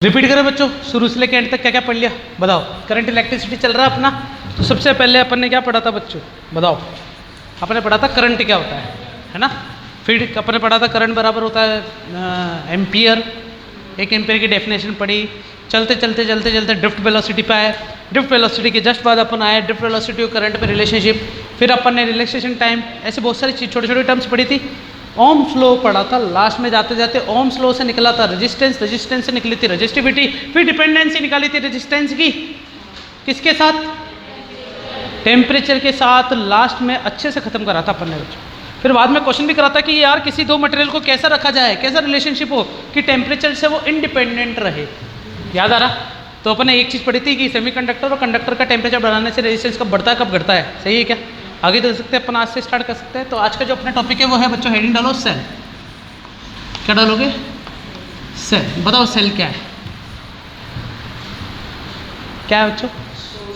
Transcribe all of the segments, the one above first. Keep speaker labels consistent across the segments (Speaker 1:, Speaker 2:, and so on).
Speaker 1: Repeat करें बच्चों, शुरू से लेकर एंड तक क्या क्या पढ़ लिया बताओ। करंट इलेक्ट्रिसिटी चल रहा है अपना, तो सबसे पहले अपन ने क्या पढ़ा था बच्चों बताओ। अपन ने पढ़ा था करंट क्या होता है ना। फिर अपन ने पढ़ा था करंट बराबर होता है एम्पियर। एक एम्पियर की डेफिनेशन पढ़ी। चलते चलते चलते चलते ड्रिफ्ट वेलोसिटी पे आए। ड्रिफ्ट वेलोसिटी के जस्ट बाद अपन आए ड्रिफ्ट वेलोसिटी और करंट में रिलेशनशिप। फिर अपन ने रिलैक्सेशन टाइम, ऐसे बहुत सारी चीज छोटी छोटी टर्म्स पढ़ी थी। ओम्स लॉ पढ़ा था लास्ट में, जाते जाते ओम्स लॉ से निकला था रेजिस्टेंस, रेजिस्टेंस से निकली थी रेजिस्टिविटी, फिर डिपेंडेंसी निकाली थी रेजिस्टेंस की किसके साथ, टेम्परेचर के साथ। लास्ट में अच्छे से खत्म करा था अपन ने बच्चों। फिर बाद में क्वेश्चन भी करा था कि यार किसी दो मटेरियल को कैसा रखा जाए, कैसा रिलेशनशिप हो कि टेम्परेचर से वो इंडिपेंडेंट रहे। याद आ रहा। तो अपन ने एक चीज़ पढ़ी थी कि सेमीकंडक्टर और कंडक्टर का टेम्परेचर बढ़ाने से रेजिस्टेंस कब बढ़ता है कब घटता है। सही है क्या? आगे देख सकते हैं अपन, आज से स्टार्ट कर सकते हैं। तो आज का जो अपना टॉपिक है वो है बच्चों, हेडिंग डालो सेल। क्या डालोगे? सेल। बताओ सेल क्या है? क्या है बच्चों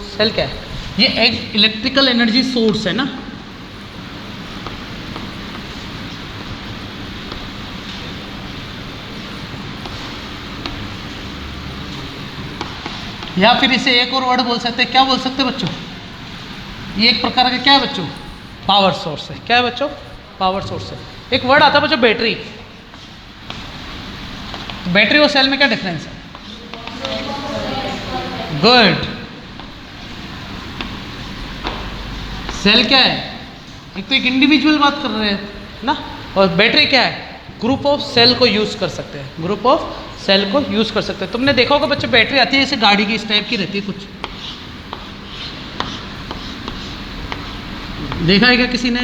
Speaker 1: सेल क्या है? ये एक इलेक्ट्रिकल एनर्जी सोर्स है ना। या फिर इसे एक और वर्ड बोल सकते हैं, क्या बोल सकते हैं बच्चों? ये एक प्रकार का क्या है बच्चों? पावर सोर्स है। क्या है बच्चों? पावर सोर्स है। एक वर्ड आता है बच्चों बैटरी। बैटरी और सेल में क्या डिफरेंस है? गुड। सेल क्या है? एक तो एक इंडिविजुअल बात कर रहे हैं ना, और बैटरी क्या है? ग्रुप ऑफ सेल को यूज कर सकते हैं, ग्रुप ऑफ सेल को यूज कर सकते हैं। तुमने देखा होगा बच्चों बैटरी आती है जैसे गाड़ी की, इस टाइप की रहती है कुछ, देखा है क्या किसी ने?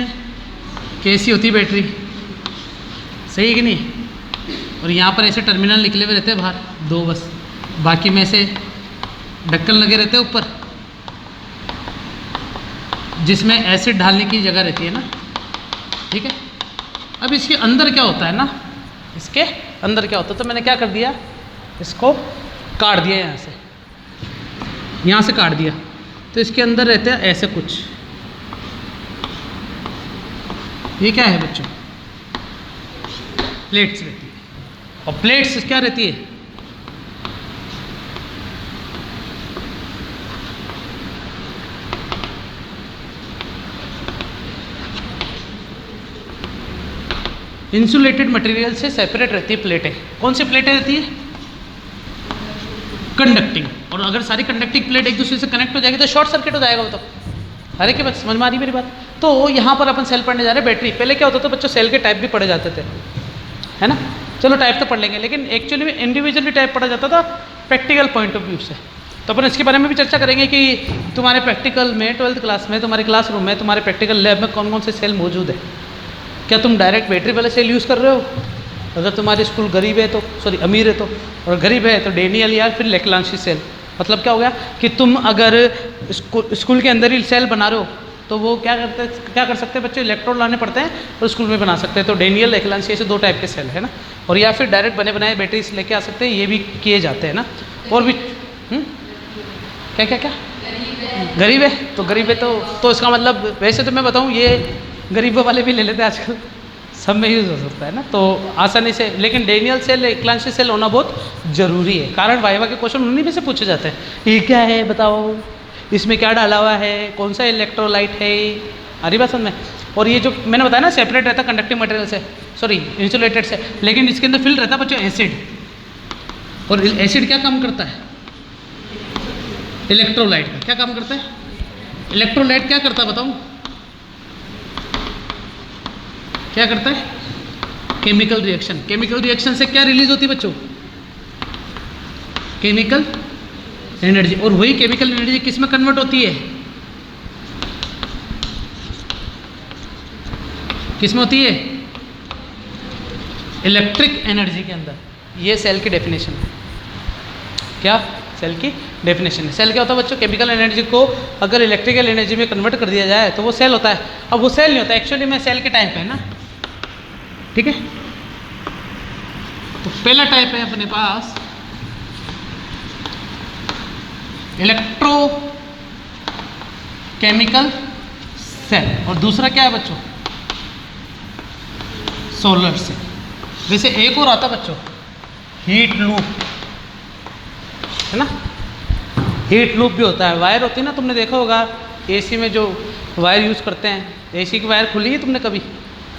Speaker 1: कैसी होती है बैटरी? सही है कि नहीं? और यहाँ पर ऐसे टर्मिनल निकले हुए रहते हैं बाहर दो बस, बाकी में से ढक्कन लगे रहते हैं ऊपर, जिसमें एसिड डालने की जगह रहती है ना। ठीक है। अब इसके अंदर क्या होता है ना, इसके अंदर क्या होता है, तो मैंने क्या कर दिया, इसको काट दिया यहाँ से काट दिया। तो इसके अंदर रहते हैं ऐसे कुछ, ये क्या है बच्चों? प्लेट्स रहती है। और प्लेट्स क्या रहती है? इंसुलेटेड मटेरियल से सेपरेट रहती है प्लेटें। कौन सी प्लेटें रहती है? कंडक्टिंग। और अगर सारी कंडक्टिंग प्लेट एक दूसरे से कनेक्ट हो जाएगी तो शॉर्ट सर्किट हो जाएगा वो तो। अरे क्या बात समझ में आ रही मेरी बात? तो यहाँ पर अपन सेल पढ़ने जा रहे हैं बैटरी। पहले क्या होता था बच्चों, सेल के टाइप भी पढ़े जाते थे, है ना। चलो टाइप तो पढ़ लेंगे, लेकिन एक्चुअली में इंडिविजुअली टाइप पढ़ा जाता था प्रैक्टिकल पॉइंट ऑफ व्यू से। तो अपन इसके बारे में भी चर्चा करेंगे कि तुम्हारे प्रैक्टिकल में 12th क्लास में, तुम्हारे क्लासरूम में, तुम्हारे प्रैक्टिकल लैब में कौन कौन से सेल मौजूद है। क्या तुम डायरेक्ट बैटरी वाले सेल यूज़ कर रहे हो? अगर तुम्हारी स्कूल गरीब है तो, सॉरी अमीर है तो, और गरीब है तो डेनियल या फिर लेक्लांशी सेल। मतलब क्या हो गया कि तुम अगर स्कूल के अंदर ही सेल बना रहे हो तो वो क्या कर सकते हैं बच्चे, इलेक्ट्रोड लाने पड़ते हैं तो स्कूल में बना सकते हैं। तो डेनियल लेक्लांशी ऐसे दो टाइप के सेल है ना। और या फिर डायरेक्ट बने बनाए बैटरीज लेके आ सकते हैं, ये भी किए जाते हैं ना। और भी क्या क्या क्या गरीब है तो, गरीब है तो इसका मतलब, वैसे तो मैं बताऊँ ये गरीबों वाले भी ले लेते हैं आजकल, सब में यूज़ हो सकता है ना, तो आसानी से। लेकिन डेनियल सेल, एक्लांशी सेल होना बहुत ज़रूरी है, कारण वाइवा के क्वेश्चन उन्हीं में से पूछे जाते हैं। ये क्या है बताओ, इसमें क्या डाला हुआ है, कौन सा इलेक्ट्रोलाइट है, हरी बात समझ में। और ये जो मैंने बताया ना सेपरेट रहता कंडक्टिव मटेरियल से, सॉरी इंसुलेटेड से, लेकिन इसके अंदर फिल्ड रहता है बच्चों एसिड। और एसिड क्या काम करता है? इलेक्ट्रोलाइट का क्या काम करता है? इलेक्ट्रोलाइट क्या करता है बताऊँ? क्या करता है? Chemical reaction. केमिकल रिएक्शन से क्या रिलीज होती है बच्चों? Chemical energy. और वही केमिकल एनर्जी किस में कन्वर्ट होती है? किस में होती है? इलेक्ट्रिक एनर्जी के अंदर। ये सेल की डेफिनेशन है। क्या सेल की डेफिनेशन है? सेल क्या होता है बच्चों? केमिकल एनर्जी को अगर इलेक्ट्रिकल एनर्जी में कन्वर्ट कर दिया जाए तो वो सेल होता है। अब वो सेल नहीं होता एक्चुअली में, सेल के टाइप है ना। ठीक है। तो पहला टाइप है अपने पास इलेक्ट्रो केमिकल सेल, और दूसरा क्या है बच्चों? Solar cell. वैसे एक और आता बच्चों, हीट लूप। है ना। हीट लूप भी होता है, वायर होती है ना, तुमने देखा होगा एसी में जो वायर यूज़ करते हैं, एसी की वायर खुली है तुमने कभी?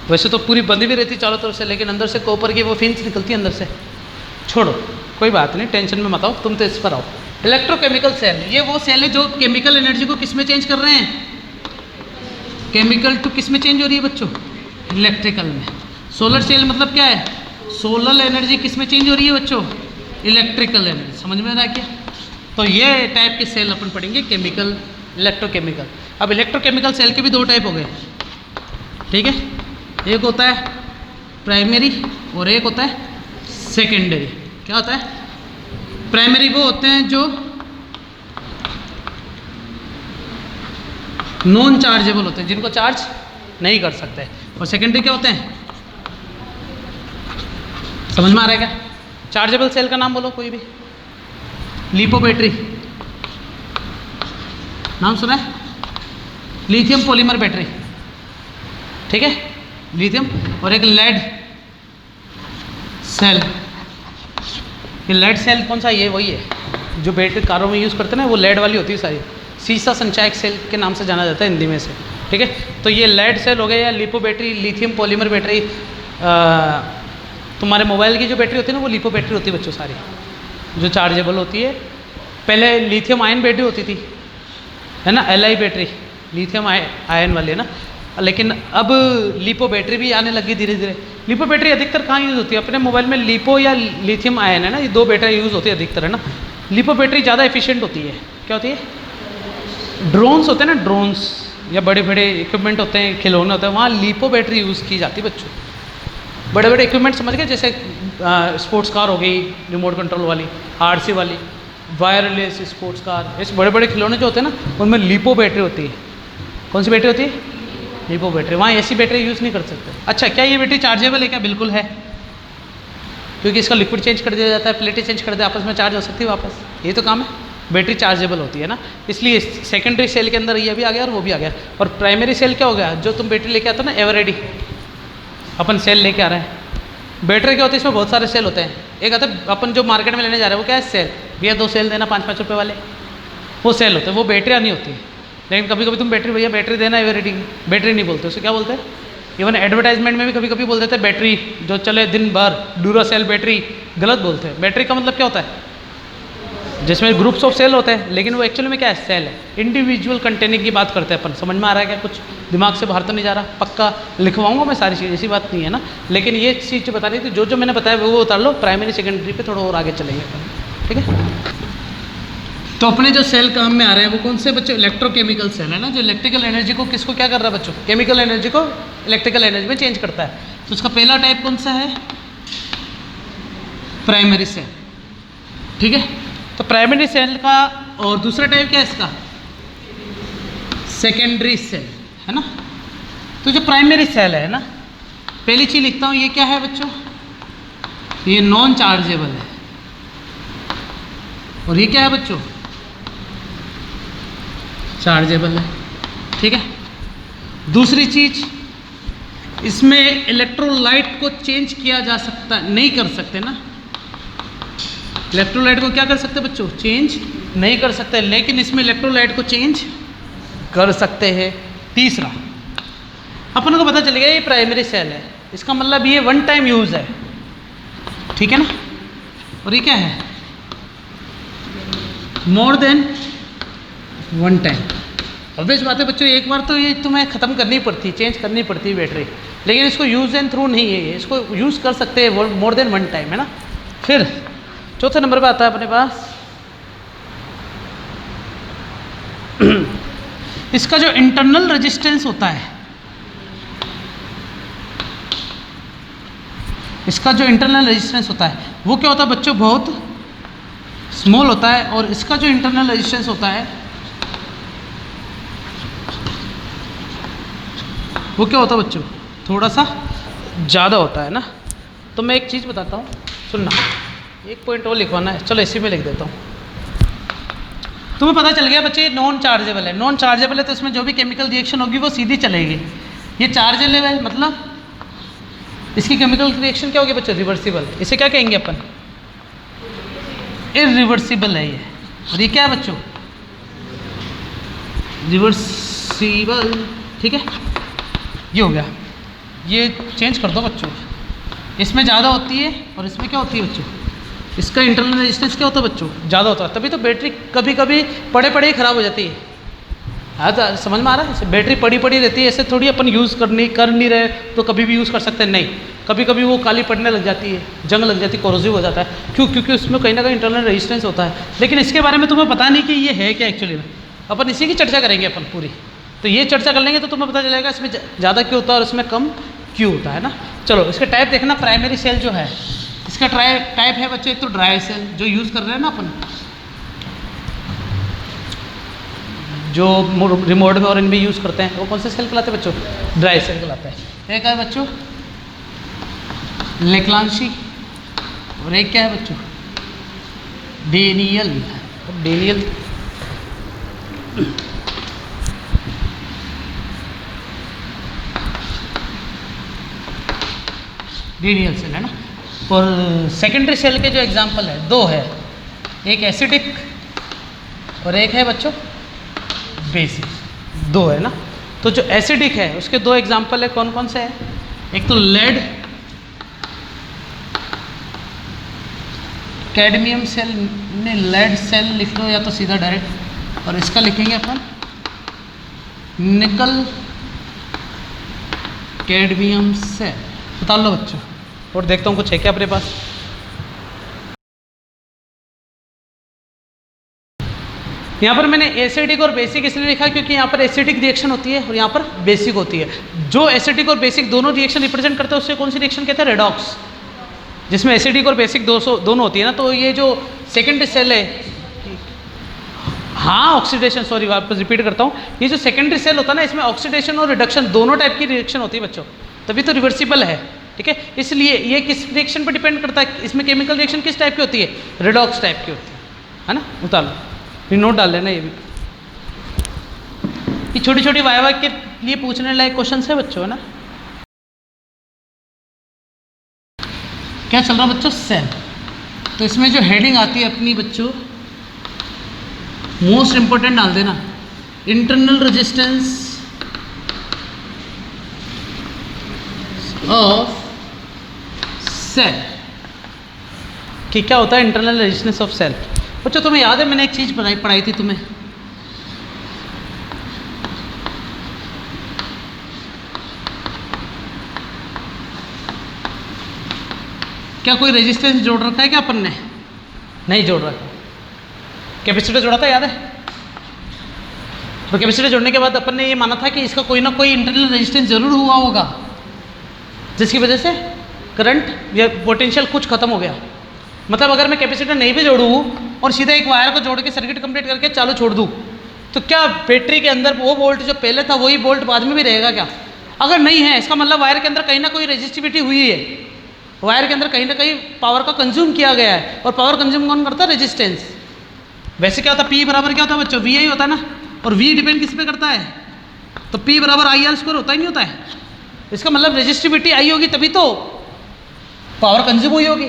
Speaker 1: वैसे तो पूरी बंदी भी रहती चारों तरफ से, लेकिन अंदर से कॉपर की वो फिंच निकलती है अंदर से। छोड़ो, कोई बात नहीं, टेंशन में मत आओ, तुम तो इस पर आओ। इलेक्ट्रोकेमिकल सेल, ये वो सेल है जो केमिकल एनर्जी को किस में चेंज कर रहे हैं? केमिकल टू किस में चेंज हो रही है बच्चों? इलेक्ट्रिकल में। सोलर सेल मतलब क्या है? सोलर एनर्जी किस में चेंज हो रही है बच्चों? Electrical energy. समझ में आ रहा है क्या? तो ये टाइप के सेल अपन पढ़ेंगे, केमिकल, इलेक्ट्रोकेमिकल। अब इलेक्ट्रोकेमिकल सेल के भी दो टाइप हो गए, ठीक है। एक होता है प्राइमरी और एक होता है सेकेंडरी। क्या होता है? प्राइमरी वो होते हैं जो नॉन चार्जेबल होते हैं, जिनको चार्ज नहीं कर सकते। और सेकेंडरी क्या होते हैं? समझ में आ रहा है क्या? चार्जेबल सेल का नाम बोलो कोई भी। लिपो बैटरी, नाम सुना है? लिथियम पॉलीमर बैटरी, ठीक है, लिथियम। और एक लेड सेल। ये लेड सेल कौन सा? ये वही है जो बैटरी कारों में यूज़ करते हैं ना, वो लेड वाली होती है सारी। सीसा संचायक सेल के नाम से जाना जाता है हिंदी में से, ठीक है। तो ये लेड सेल हो गया, या lipo battery, lithium polymer battery. तुम्हारे मोबाइल की जो बैटरी होती है ना, वो लिपो बैटरी होती है बच्चों सारी, जो चार्जेबल होती है। पहले लिथियम आयन बैटरी होती थी, है ना, Li बैटरी, लिथियम आयन वाली है ना। लेकिन अब लिपो बैटरी भी आने लगी धीरे धीरे। लिपो बैटरी अधिकतर कहाँ यूज़ होती है? अपने मोबाइल में लिपो या लिथियम आयन है ना, ये दो बैटरी यूज़ होती है अधिकतर, है ना। लिपो बैटरी ज़्यादा एफिशिएंट होती है। क्या होती है? ड्रोन्स होते हैं ना, ड्रोन्स या बड़े बड़े इक्विपमेंट होते हैं, खिलौने होते हैं, वहाँ लिपो बैटरी यूज़ की जाती है बच्चों। बड़े बड़े इक्विपमेंट समझ गए, जैसे स्पोर्ट्स कार हो गई रिमोट कंट्रोल वाली, RC वाली, वायरलेस स्पोर्ट्स कार, ऐसे बड़े बड़े खिलौने जो होते हैं ना, उनमें लिपो बैटरी होती है। कौन सी बैटरी होती है? Lipo battery. वहाँ ऐसी बैटरी यूज़ नहीं कर सकते। अच्छा, क्या ये बैटरी चार्जेबल है क्या? बिल्कुल है, क्योंकि इसका लिक्विड चेंज कर दिया जाता है, प्लेटें चेंज कर दिया, आपस में चार्ज हो सकती है वापस। ये तो काम है, बैटरी चार्जेबल होती है ना। इसलिए सेकेंडरी सेल के अंदर ये भी आ गया और वो भी आ गया। और प्राइमरी सेल क्या हो गया? जो तुम बैटरी लेके आते हो ना, एवरेडी अपन सेल लेके आ रहे हैं। बैटरी क्या होती है? इसमें बहुत सारे सेल होते हैं। एक आता है अपन जो मार्केट में लेने जा रहे हैं, वो क्या है? सेल। भैया 2 सेल देना 5-5 रुपये वाले, वो सेल होते हैं, वो बैटरियाँ नहीं होती। लेकिन कभी कभी तुम बैटरी, भैया बैटरी देना एवरेडी, बैटरी नहीं बोलते, उसे क्या बोलते हैं? इवन एडवर्टाइजमेंट में भी कभी कभी बोल देते हैं बैटरी जो चले दिन भर, डूरा सेल बैटरी, गलत बोलते हैं। बैटरी का मतलब क्या होता है? जिसमें ग्रुप्स ऑफ सेल होते हैं, लेकिन वो एक्चुअली में क्या है? सेल है। इंडिविजुअल कंटेनिंग की बात करते हैं अपन। समझ में आ रहा है क्या? कुछ दिमाग से बाहर तो नहीं जा रहा? पक्का लिखवाऊंगा मैं सारी चीज़, ऐसी बात नहीं है ना। लेकिन ये चीज़ जो बता रही थी, जो जो मैंने बताया वो उतार लो। प्राइमरी सेकेंडरी पे थोड़ा और आगे चलेंगे अपन, ठीक है। तो अपने जो सेल काम में आ रहे हैं वो कौन से बच्चों? इलेक्ट्रोकेमिकल सेल है ना, जो इलेक्ट्रिकल एनर्जी को किसको क्या कर रहा है बच्चों? केमिकल एनर्जी को इलेक्ट्रिकल एनर्जी में चेंज करता है। तो उसका पहला टाइप कौन सा है? प्राइमरी सेल, ठीक है। तो प्राइमरी सेल का, और दूसरा टाइप क्या है इसका? सेकेंडरी सेल, है ना। तो जो प्राइमरी सेल है ना, पहली चीज लिखता हूँ, ये क्या है बच्चों? ये नॉन चार्जेबल है। और ये क्या है बच्चों? चार्जेबल है, ठीक है। दूसरी चीज, इसमें इलेक्ट्रोलाइट को चेंज किया जा सकता, नहीं कर सकते ना। इलेक्ट्रोलाइट को क्या कर सकते बच्चों? चेंज नहीं कर सकते, लेकिन इसमें इलेक्ट्रोलाइट को चेंज कर सकते हैं। तीसरा, अपन को पता चल गया ये प्राइमरी सेल है, इसका मतलब ये वन टाइम यूज है, ठीक है ना। और ये क्या है? More than one time. Obvious बात है बच्चों, एक बार तो ये तुम्हें ख़त्म करनी पड़ती है, चेंज करनी पड़ती है बैटरी, लेकिन इसको यूज़ एंड थ्रू नहीं है, इसको यूज़ कर सकते हैं मोर देन वन टाइम, है ना। फिर चौथे नंबर पे आता है अपने पास इसका जो इंटरनल रेजिस्टेंस होता है, इसका जो इंटरनल रेजिस्टेंस होता है वो क्या होता है बच्चों? बहुत स्मॉल होता है। और इसका जो इंटरनल रेजिस्टेंस होता है वो क्या होता है बच्चों? थोड़ा सा ज़्यादा होता है ना। तो मैं एक चीज़ बताता हूँ, सुनना, एक पॉइंट और लिखवाना है, चलो इसी में लिख देता हूँ। तुम्हें पता चल गया बच्चे, नॉन चार्जेबल है। नॉन चार्जेबल है तो इसमें जो भी केमिकल रिएक्शन होगी वो सीधी चलेगी। ये चार्जेबल है मतलब इसकी केमिकल रिएक्शन क्या होगी बच्चों? रिवर्सिबल। इसे क्या कहेंगे अपन? इरिवर्सिबल है ये। और ये क्या है बच्चों? रिवर्सिबल, ठीक है। ये हो गया, ये चेंज कर दो बच्चों। इसमें ज़्यादा होती है और इसमें क्या होती है बच्चों? इसका इंटरनल रेजिस्टेंस क्या होता है बच्चों? ज़्यादा होता है, तभी तो बैटरी कभी कभी पड़े पड़े ही ख़राब हो जाती है। हाँ तो समझ में आ रहा है? ऐसे बैटरी पड़ी पड़ी रहती है, ऐसे थोड़ी अपन यूज़ कर नहीं रहे तो कभी भी यूज़ कर सकते हैं, नहीं। कभी कभी वो काली पड़ने लग जाती है, जंग लग जाती है, कोरोसिव हो जाता है। क्यों? क्योंकि उसमें कहीं ना कहीं इंटरनल रेजिस्टेंस होता है। लेकिन इसके बारे में तुम्हें पता नहीं कि ये है क्या एक्चुअली में। अपन इसी की चर्चा करेंगे अपन पूरी। तो ये चर्चा कर लेंगे तो तुम्हें पता चलेगा इसमें ज़्यादा क्यों होता है और इसमें कम क्यों होता है ना। चलो इसका टाइप देखना। प्राइमरी सेल जो है इसका टाइप है बच्चों, एक तो ड्राई सेल जो यूज़ कर रहे हैं ना अपन, जो रिमोट में और इनमें यूज़ करते हैं, वो कौन से सेल कहलाते हैं बच्चों? ड्राई सेल कहलाता है। एक है बच्चों लेक्लांशी और एक क्या है बच्चों? डेनियल। डेनियल डेनियल सेल है ना। और सेकेंडरी सेल के जो एग्जांपल है दो है, एक एसिडिक और एक है बच्चों बेसिक, दो है ना। तो जो एसिडिक है उसके दो एग्जांपल है, कौन कौन से हैं? एक तो लेड, कैडमियम सेल में लेड सेल लिख लो या तो सीधा डायरेक्ट, और इसका लिखेंगे अपन निकल कैडमियम सेल। बता लो बच्चों, और देखता हूँ कुछ है क्या अपने पास। यहाँ पर मैंने एसिडिक और बेसिक इसलिए लिखा क्योंकि यहाँ पर एसिडिक रिएक्शन होती है और यहाँ पर बेसिक होती है। जो एसिडिक और बेसिक दोनों रिएक्शन रिप्रेजेंट करते हैं उससे कौन सी रिएक्शन कहते हैं? रेडॉक्स, जिसमें एसिडिक और बेसिक दोनों होती है ना। तो ये जो सेकेंडरी सेल है, हाँ ऑक्सीडेशन, सॉरी वापस रिपीट करता हूँ, ये जो सेकेंडरी सेल होता है ना इसमें ऑक्सीडेशन और रिडक्शन दोनों टाइप की रिएक्शन होती है बच्चों, तभी तो रिवर्सिबल है, ठीक है। इसलिए ये किस रिएक्शन पर डिपेंड करता है? इसमें केमिकल रिएक्शन किस टाइप की होती है? रेडॉक्स टाइप की होती है ना। उतार लो, ये नोट डाल लेना। ये भी ये छोटी छोटी वाइवा के लिए पूछने लायक क्वेश्चन है बच्चों, है ना। क्या चल रहा बच्चों? सेल। तो इसमें जो हेडिंग आती है अपनी बच्चों, मोस्ट इंपॉर्टेंट डाल देना, इंटरनल रेजिस्टेंस ऑफ सेल। कि क्या होता है इंटरनल रेजिस्टेंस ऑफ सेल? बच्चों तुम्हें याद है मैंने एक चीज़ पढ़ाई थी तुम्हें, क्या कोई रेजिस्टेंस जोड़ रखा है क्या अपन ने? नहीं जोड़ रखा। कैपेसिटर जोड़ा था, याद है? तो कैपेसिटर जोड़ने के बाद अपन ने ये माना था कि इसका कोई ना कोई इंटरनल रेजिस्टेंस जरूर हुआ होगा, जिसकी वजह से करंट या पोटेंशियल कुछ खत्म हो गया। मतलब अगर मैं कैपेसिटर नहीं भी जोड़ूँ और सीधा एक वायर को जोड़ के सर्किट कंप्लीट करके चालू छोड़ दूँ, तो क्या बैटरी के अंदर वो वोल्ट जो पहले था वही वोल्ट बाद में भी रहेगा क्या? अगर नहीं है, इसका मतलब वायर के अंदर कहीं ना कोई रेजिस्टिविटी हुई है, वायर के अंदर कहीं ना कहीं पावर का कंज्यूम किया गया है। और पावर कंज्यूम कौन करता है? रेजिस्टेंस। वैसे क्या होता है? P बराबर क्या होता है बच्चों? V आई होता है ना। और V डिपेंड किस पे करता है? तो P बराबर IR² होता ही नहीं होता है। इसका मतलब रेजिस्टिविटी आई होगी तभी तो पावर कंज्यूम हुई होगी,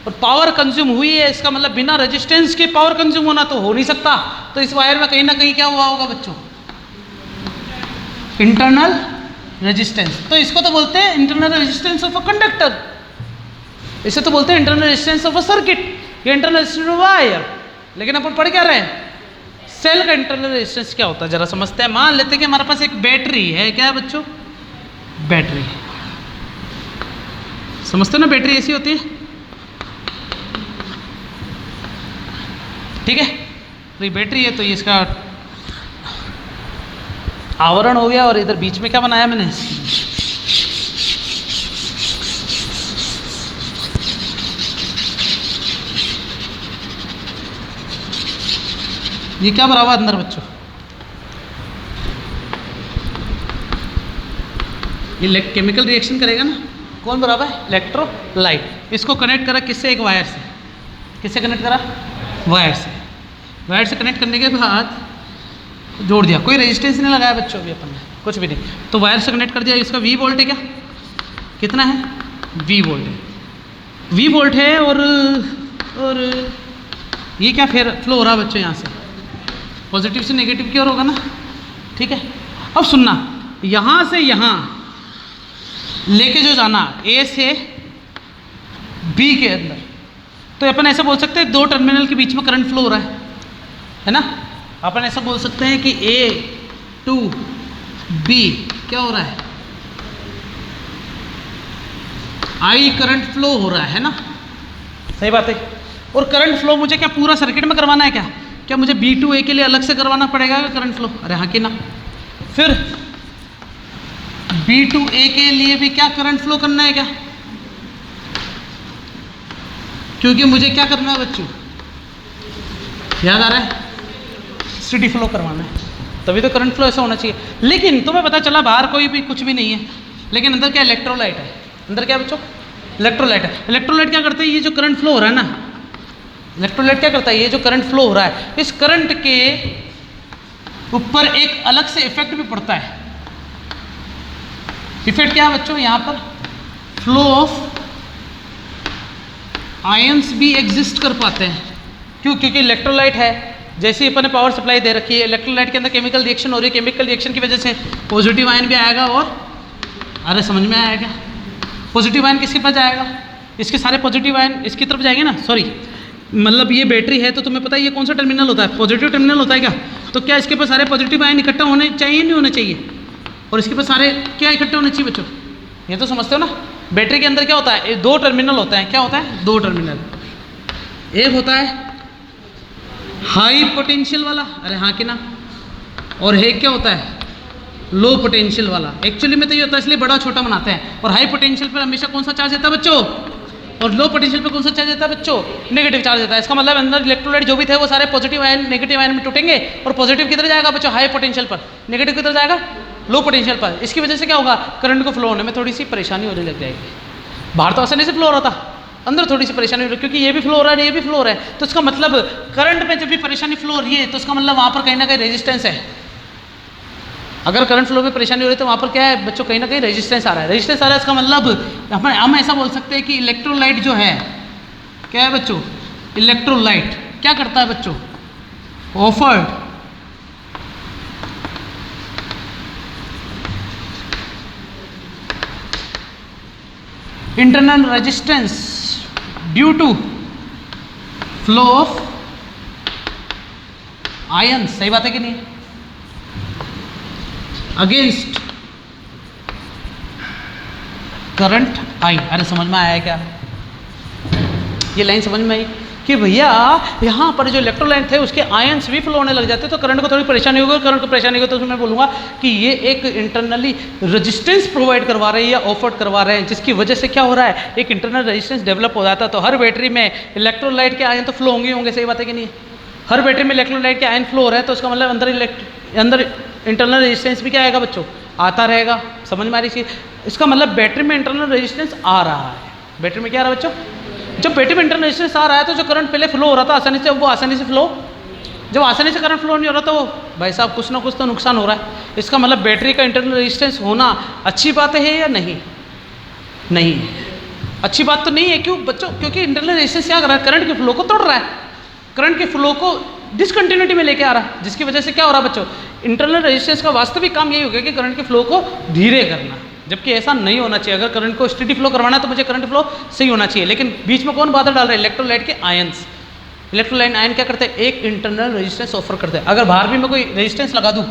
Speaker 1: और पावर कंज्यूम हुई है इसका मतलब बिना रेजिस्टेंस के पावर कंज्यूम होना तो हो नहीं सकता। तो इस वायर में कहीं ना कहीं क्या हुआ होगा बच्चों? Internal resistance. तो इसको तो बोलते हैं internal resistance of a conductor, इसे तो बोलते हैं internal resistance of a circuit, ये इंटरनल रेजिस्टेंस ऑफ वायर। लेकिन अपन पढ़ क्या रहे हैं? सेल का इंटरनल रेजिस्टेंस क्या होता है जरा समझते हैं। मान लेते हैं कि हमारे पास एक बैटरी है, क्या है बच्चों? बैटरी। समझते हो ना, बैटरी ऐसी होती है, ठीक है। तो ये बैटरी है, तो ये इसका आवरण हो गया, और इधर बीच में क्या बनाया मैंने? ये क्या भरा हुआ अंदर बच्चों? ये केमिकल रिएक्शन करेगा ना, कौन भरा हुआ है? इलेक्ट्रोलाइट। इसको कनेक्ट करा किससे? एक वायर से। किससे कनेक्ट करा? वायर से। वायर से कनेक्ट करने के बाद जोड़ दिया, कोई रेजिस्टेंस नहीं लगाया बच्चों अभी अपन ने, कुछ भी नहीं। तो वायर से कनेक्ट कर दिया। इसका V वोल्ट है, क्या कितना है? V वोल्ट है, V वोल्ट है। और ये क्या फिर फ्लो हो रहा है बच्चों यहाँ से, पॉजिटिव से नेगेटिव की ओर होगा ना, ठीक है। अब सुनना, यहाँ से यहाँ लेके जो जाना ए से बी के अंदर, तो अपन ऐसा बोल सकते हैं दो टर्मिनल के बीच में करंट फ्लो हो रहा है ना। अपन ऐसा बोल सकते हैं कि ए टू बी क्या हो रहा है, आई करंट फ्लो हो रहा है ना, सही बात है। और करंट फ्लो मुझे क्या पूरा सर्किट में करवाना है क्या मुझे बी टू ए के लिए अलग से करवाना पड़ेगा करंट फ्लो? अरे हाँ कि ना। फिर बी टू ए के लिए भी क्या करंट फ्लो करना है क्या? क्योंकि मुझे क्या करना है बच्चों, याद आ रहा है, स्टेडी फ्लो करवाना है, तभी तो करंट फ्लो ऐसा होना चाहिए। लेकिन तुम्हें पता चला बाहर कोई भी कुछ भी नहीं है, लेकिन अंदर क्या इलेक्ट्रोलाइट है, अंदर क्या बच्चों इलेक्ट्रोलाइट है। इलेक्ट्रोलाइट क्या करते हैं, ये जो करंट फ्लो हो रहा है ना, इलेक्ट्रोलाइट क्या करता है, ये जो करंट फ्लो हो रहा है इस करंट के ऊपर एक अलग से इफेक्ट भी पड़ता है। इफेक्ट क्या है बच्चों, यहाँ पर फ्लो ऑफ आयंस भी एग्जिस्ट कर पाते हैं। क्यों? क्योंकि इलेक्ट्रोलाइट है, जैसे ही अपन ने पावर सप्लाई दे रखी है, इलेक्ट्रोलाइट के अंदर केमिकल रिएक्शन हो रही है, केमिकल रिएक्शन की वजह से पॉजिटिव आयन भी आएगा और अरे समझ में आएगा, पॉजिटिव आयन किसके पास जाएगा, इसके सारे पॉजिटिव आयन इसकी तरफ जाएंगे ना, सॉरी मतलब ये बैटरी है तो तुम्हें पता है ये कौन सा टर्मिनल होता है, पॉजिटिव टर्मिनल होता है क्या, तो क्या इसके पास सारे पॉजिटिव आयन इकट्ठा होने चाहिए नहीं होने चाहिए, और इसके पास सारे क्या इकट्ठे होने चाहिए बच्चों, ये तो समझते हो ना। बैटरी के अंदर क्या होता है, दो टर्मिनल होते हैं, क्या होता है, दो टर्मिनल, एक होता है हाई पोटेंशियल वाला, अरे हाँ कि ना, और एक क्या होता है लो पोटेंशियल वाला। एक्चुअली में तो ये होता है इसलिए बड़ा छोटा बनाते हैं, और हाई पोटेंशियल पर हमेशा कौन सा चार्ज देता है बच्चों, और लो पोटेंशियल पे कौन सा चार्ज देता है बच्चों, नेगेटिव चार्ज देता है। इसका मतलब अंदर इलेक्ट्रोलाइट जो भी थे वो सारे पॉजिटिव आयन नेगेटिव आयन में टूटेंगे, और पॉजिटिव किधर जाएगा बच्चों, हाई पोटेंशियल पर, नेगेटिव किधर जाएगा, लो पोटेंशियल पर। इसकी वजह से क्या होगा, करंट को फ्लो होने में थोड़ी सी परेशानी होने लग जाएगी। बाहर तो आसानी से फ्लो हो रहा था, अंदर थोड़ी सी परेशानी हो रही है, क्योंकि ये भी फ्लो हो रहा है ये भी फ्लो हो रहा है, तो इसका मतलब करंट में जब भी परेशानी फ्लो हो रही है तो इसका मतलब वहाँ पर कहीं ना कहीं रेजिस्टेंस है। अगर करंट फ्लो में परेशानी हो रही है तो वहाँ पर क्या है बच्चों, कहीं ना कहीं रेजिस्टेंस आ रहा है। रेजिस्टेंस आ रहा है इसका मतलब हम ऐसा बोल सकते हैं कि इलेक्ट्रोलाइट जो है क्या है बच्चों, इलेक्ट्रोलाइट क्या करता है बच्चों, offered internal resistance due to flow of ion, सही बात है कि नहीं, अगेंस्ट करंट आई। अरे समझ में आया क्या, ये लाइन समझ में आई कि भैया यहाँ पर जो इलेक्ट्रोलाइट थे उसके आयंस भी फ्लो होने लग जाते तो करंट को थोड़ी परेशानी होगी, करंट को परेशानी होगी तो मैं बोलूँगा कि ये एक इंटरनली रेजिस्टेंस प्रोवाइड करवा रहे हैं या ऑफर्ड करवा रहे हैं, जिसकी वजह से क्या हो रहा है, एक इंटरनल रेजिस्टेंस डेवलप हो जाता है। तो हर बैटरी में इलेक्ट्रोलाइट के आयन तो फ्लो होंगे, सही बात है कि नहीं, हर बैटरी में इलेक्ट्रोलाइट के आयन फ्लो हो रहा है, तो उसका मतलब अंदर इंटरनल रेजिस्टेंस भी क्या आएगा बच्चों, आता रहेगा। समझ में आ रही चीज़, इसका मतलब बैटरी में इंटरनल रेजिस्टेंस आ रहा है। बैटरी में क्या आ रहा है बच्चों, जब बैटरी में इंटरनल रेजिस्टेंस आ रहा है तो जो करंट पहले फ्लो हो रहा था आसानी से, वो आसानी से फ्लो, जब आसानी से करंट फ्लो नहीं हो रहा तो भाई साहब कुछ ना कुछ तो नुकसान हो रहा है। इसका मतलब बैटरी का इंटरनल रेजिस्टेंस होना अच्छी बात है या नहीं, नहीं अच्छी बात तो नहीं है। क्यों बच्चों, क्योंकि इंटरनल रेजिस्टेंस क्या कर रहा है, करंट के फ्लो को तोड़ रहा है, करंट के फ्लो को डिसकंटिन्यूटी में लेके आ रहा है, जिसकी वजह से क्या हो रहा है बच्चों, इंटरनल रेजिस्टेंस का वास्तविक काम यही होगा कि करंट के फ्लो को धीरे करना, जबकि ऐसा नहीं होना चाहिए। अगर करंट को स्टेडी फ्लो करवाना है तो मुझे करंट फ्लो सही होना चाहिए, लेकिन बीच में कौन बाधा डाल रहा है, इलेक्ट्रोलाइट के आयंस। इलेक्ट्रोलाइट आयन क्या करते हैं, एक इंटरनल रेजिस्टेंस ऑफर करते हैं। अगर बाहर भी मैं कोई रेजिस्टेंस लगा दूँ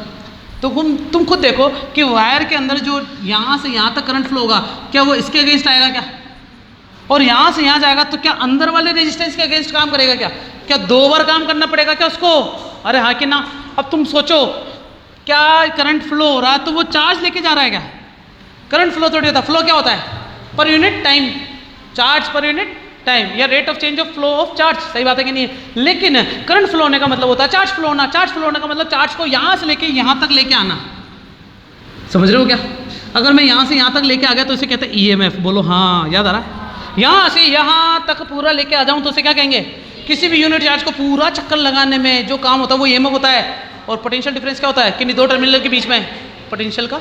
Speaker 1: तो तुम खुद देखो कि वायर के अंदर जो यहाँ से यहाँ तक करंट फ्लो होगा क्या वो इसके अगेंस्ट आएगा क्या, और यहाँ से यहाँ जाएगा तो क्या अंदर वाले रेजिस्टेंस के अगेंस्ट काम करेगा क्या दो बार काम करना पड़ेगा क्या उसको, अरे हाँ कि ना। अब तुम सोचो क्या करंट फ्लो हो रहा है तो वो चार्ज लेके जा रहा है क्या, करंट फ्लो थोड़ी होता है, फ्लो क्या होता है per unit time, charge per unit time या rate of change of flow of charge, सही बात है कि नहीं। लेकिन करंट फ्लो होने का मतलब होता है चार्ज फ्लो होना, चार्ज फ्लो होने का मतलब चार्ज को यहाँ से लेके यहाँ तक लेके आना, समझ रहे हो क्या। अगर मैं यहाँ से यहाँ तक लेके आ गया तो इसे कहते हैं ईएमएफ, बोलो हाँ याद आ रहा है। यहाँ से यहाँ तक पूरा लेके आ जाऊँ तो उसे क्या कहेंगे, किसी भी यूनिट चार्ज को पूरा चक्कर लगाने में जो काम होता है वो ईएमएफ होता है। और पोटेंशियल डिफरेंस क्या होता है, किन्हीं दो टर्मिनल के बीच में पोटेंशियल का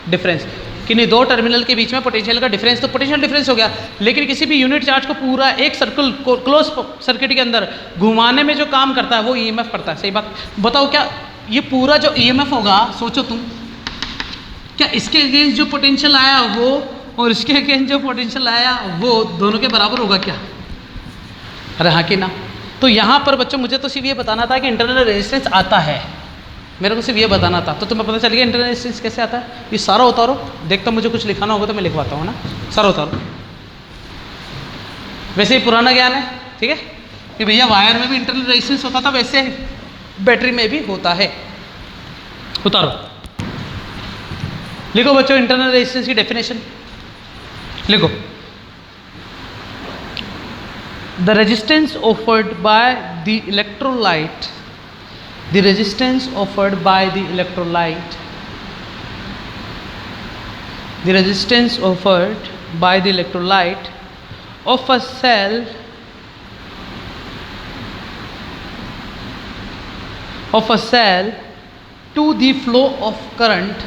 Speaker 1: डिफरेंस। कि नहीं दो टर्मिनल के बीच में पोटेंशियल का डिफरेंस, तो पोटेंशियल डिफरेंस हो गया। लेकिन किसी भी यूनिट चार्ज को पूरा एक सर्कल क्लोज सर्किट के अंदर घुमाने में जो काम करता है वो ईएमएफ करता है। सही बात बताओ, क्या ये पूरा जो ईएमएफ होगा, सोचो तुम, क्या इसके अगेंस्ट जो पोटेंशियल आया वो और इसके अगेंस्ट जो पोटेंशियल आया वो दोनों के बराबर होगा क्या? अरे हाँ कि ना? तो यहाँ पर बच्चों मुझे तो सिर्फ ये बताना था कि इंटरनल रेजिस्टेंस आता है, मेरे को सिर्फ ये बताना था, तो तुम्हें पता चल गया इंटरनल रेजिस्टेंस कैसे आता है। ये सारा उतारो, देखता मुझे कुछ लिखाना होगा तो मैं लिखवाता हूँ ना, सारा उतारो। वैसे ही पुराना ज्ञान है, ठीक है, कि भैया वायर में भी इंटरनल रेजिस्टेंस होता था, वैसे बैटरी में भी होता है। उतारो, लिखो बच्चों इंटरनल रेजिस्टेंस की डेफिनेशन लिखो। The resistance offered by the electrolyte, the resistance offered by the electrolyte, the resistance offered by the electrolyte of a cell to the flow of current,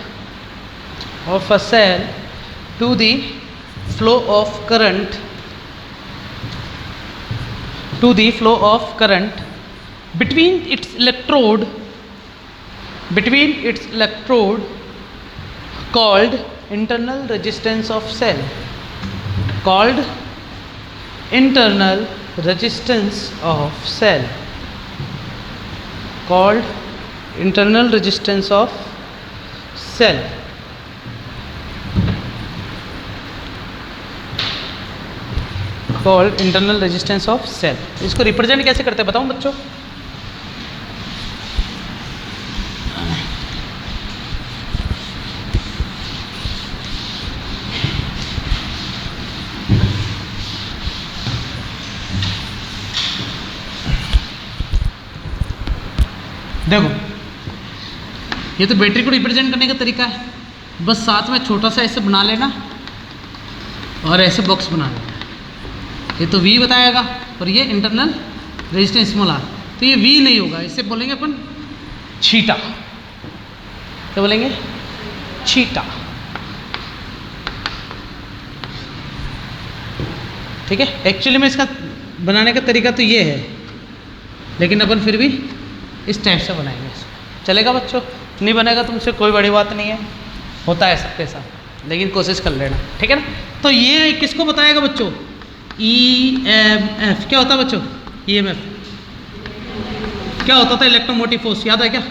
Speaker 1: of a cell to the flow of current, to the flow of current between its electrode called internal resistance of cell, called internal resistance of cell, called internal resistance of cell। Called internal resistance of cell. इसको represent कैसे करते हैं बताऊं बच्चों? देखो, ये तो battery को रिप्रेजेंट करने का तरीका है, बस साथ में छोटा सा ऐसे बना लेना और ऐसे बॉक्स बना लेना। ये तो V बताएगा और ये इंटरनल रेजिस्टेंस स्मॉल आर, तो ये V नहीं होगा, इसे बोलेंगे अपन छीटा। क्या बोलेंगे? छीटा। ठीक है, एक्चुअली में इसका बनाने का तरीका तो ये है, लेकिन अपन फिर भी इस टाइप से बनाएंगे इसको। चलेगा बच्चों? नहीं बनेगा तो मुझसे कोई बड़ी बात नहीं है, होता है सबके साथ, लेकिन कोशिश कर लेना, ठीक है ना। तो ये किसको बताएगा बच्चों? EMF। क्या होता है बच्चों? EMF क्या होता था? इलेक्ट्रोमोटिव फोर्स, याद है क्या?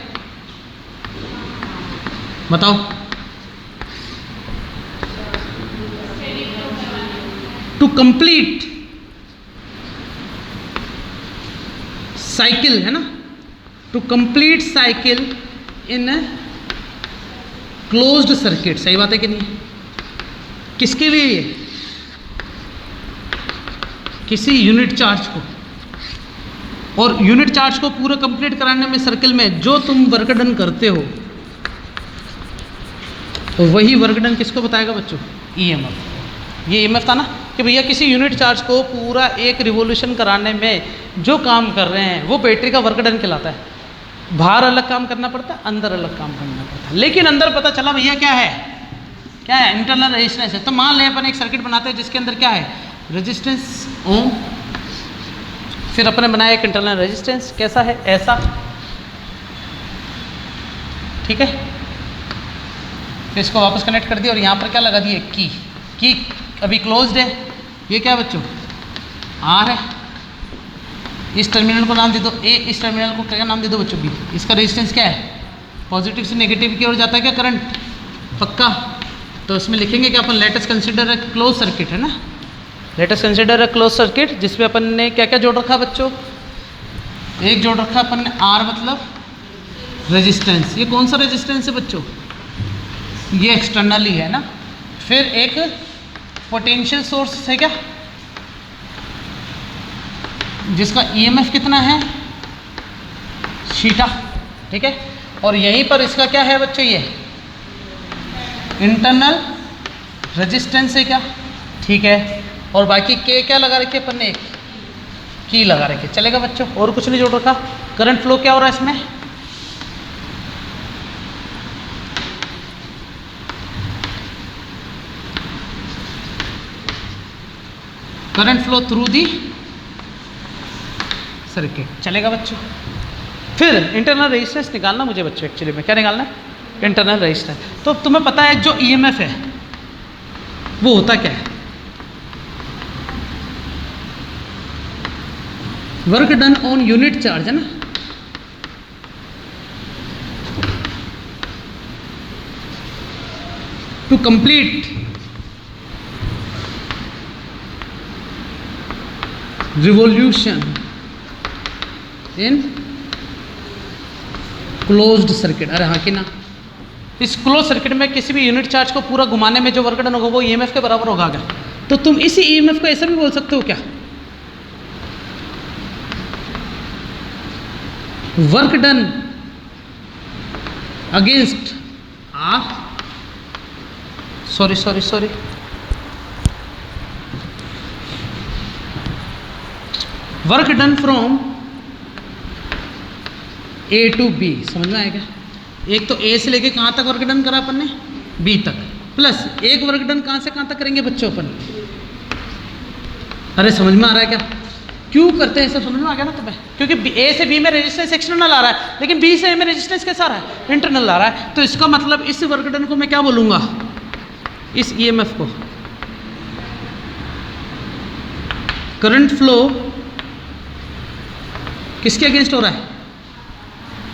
Speaker 1: बताओ। टू कंप्लीट साइकिल, है ना, to complete cycle in closed circuit. सही बात है कि नहीं? किसके लिए? ये किसी यूनिट चार्ज को, और यूनिट चार्ज को पूरा कंप्लीट कराने में सर्किल में जो तुम वर्क डन करते हो, तो वही वर्क डन किसको बताएगा बच्चों? EMF। ये EMF था ना कि भैया किसी यूनिट चार्ज को पूरा एक रिवोल्यूशन कराने में जो काम कर रहे हैं वो बैटरी का वर्क डन कहलाता है। बाहर अलग काम करना पड़ता है, अंदर अलग काम करना पड़ता है, लेकिन अंदर पता चला भैया क्या है? क्या है? इंटरनल रेजिस्टेंस है। तो मान लें अपन एक सर्किट बनाते हैं जिसके अंदर क्या है? रेजिस्टेंस ओम, फिर अपने बनाया एक इंटरनल रेजिस्टेंस, कैसा है? ऐसा, ठीक है। फिर इसको वापस कनेक्ट कर दिया और यहाँ पर क्या लगा दिए? की अभी क्लोज्ड है। ये क्या है बच्चों? आर है। इस टर्मिनल को नाम दे दो ए, इस टर्मिनल को क्या नाम दे दो बच्चों? बी। इसका रेजिस्टेंस क्या है? पॉजिटिव से नेगेटिव की ओर जाता है क्या करंट? पक्का। तो इसमें लिखेंगे कि अपन let us consider a close circuit, है ना, let us consider a close circuit, जिसमें अपन ने क्या क्या जोड़ रखा बच्चों? एक जोड़ रखा अपन ने आर, मतलब रेजिस्टेंस। ये कौन सा रेजिस्टेंस है बच्चों? ये एक्सटर्नली है ना। फिर एक पोटेंशियल सोर्स है क्या, जिसका EMF कितना है? थीटा, ठीक है। और यहीं पर इसका क्या है बच्चों? ये इंटरनल रेजिस्टेंस है क्या, ठीक है। और बाकी के क्या लगा रखे अपन ने? एक की लगा रखे। चलेगा बच्चों? और कुछ नहीं जोड़ रखा। करंट फ्लो क्या हो रहा है इसमें? Current flow through the circuit. चलेगा बच्चों? फिर इंटरनल रेजिस्टेंस निकालना मुझे बच्चों, एक्चुअली में क्या निकालना है? Internal resistance. तो तुम्हें पता है जो ईएमएफ है वो होता क्या है? Work done on unit charge है ना। To complete revolution in closed circuit. अरे हाँ कि ना, इस क्लोज सर्किट में किसी भी यूनिट चार्ज को पूरा घुमाने में जो वर्क डन होगा वो ईएमएफ के बराबर होगा क्या? तो तुम इसी ईएमएफ को ऐसा भी बोल सकते हो क्या? Work done against R, sorry work done from A to B. समझ में आएगा? एक तो ए से लेके कहाँ तक वर्क डन करा अपन ने? बी तक, प्लस एक वर्क डन कहाँ से कहाँ तक करेंगे बच्चों अपन? अरे समझ में आ रहा है क्या? क्यों करते हैं सब? समझ में आ गया ना तुम्हें? क्योंकि ए से बी में रेजिस्टेंस एक्सटर्नल आ रहा है, लेकिन बी से ए में रेजिस्टेंस कैसा आ रहा है? इंटरनल आ रहा है। तो इसका मतलब इस वर्क डन को मैं क्या बोलूँगा? इस ईएमएफ को करंट फ्लो किसके अगेंस्ट हो रहा है,